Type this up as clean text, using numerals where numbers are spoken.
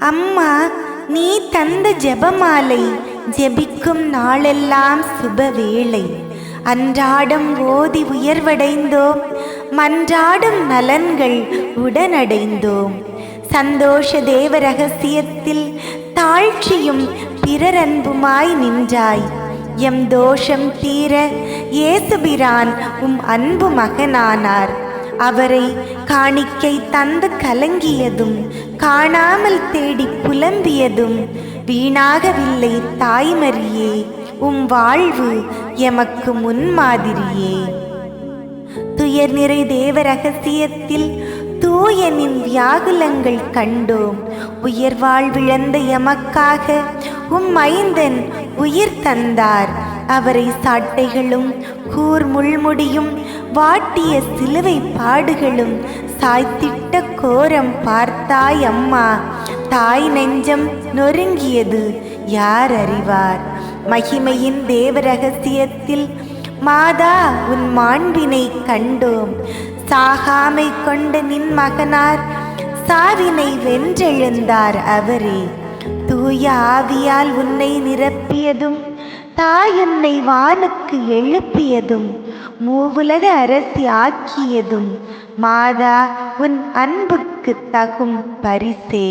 அம்மா, நீ தந்த ஜெபமாலை ஜெபிக்கும் நாளெல்லாம் சுபவேளை. அன்றாடம் ஓதி உயர்வடைந்தோம், மன்றாடும் நலன்கள் உடனடைந்தோம். சந்தோஷ தேவ ரகசியத்தில் தாழ்ச்சியும் பிறரன்புமாய் நின்றாய். எம் தோஷம் தீர இயேசுபிரான் உம் அன்பு மகனானார். அவரை காணிக்கை தந்து கலங்கியதும் காணாமல் தேடி புலம்பியதும் வீணாகவில்லை தாய்மரியே, உம் வாழ்வு எமக்கு முன்மாதிரியே. துயர் நிறை தேவ ரகசியத்தில் தூயனின் வியாகுலங்கள் கண்டோம். உயர் வாழ்விழந்த எமக்காக உம் மைந்தன் உயிர் தந்தார். அவரை சாட்டைகளும் கூர் முள்முடியும் வாட்டிய சிலுவை பாடுகளும் சாய்த்திட்ட கோரம் பார்த்தாய் அம்மா. தாய் நெஞ்சம் நொறுங்கியது யார் அறிவார். மகிமையின் தேவ ரகசியத்தில் மாதா உன் மாண்பினை கண்டோம். சாகாமை கொண்ட நின் மகனார் சாவினை வென்றெழுந்தார் அவரே. தூய ஆவியால் உன்னை நிரப்பியதும் தாயுன்னை வானுக்கு எழுப்பியதும் மூவுலக அரசி ஆக்கியதும் மாதா உன் அன்புக்கு தகும் பரிசே.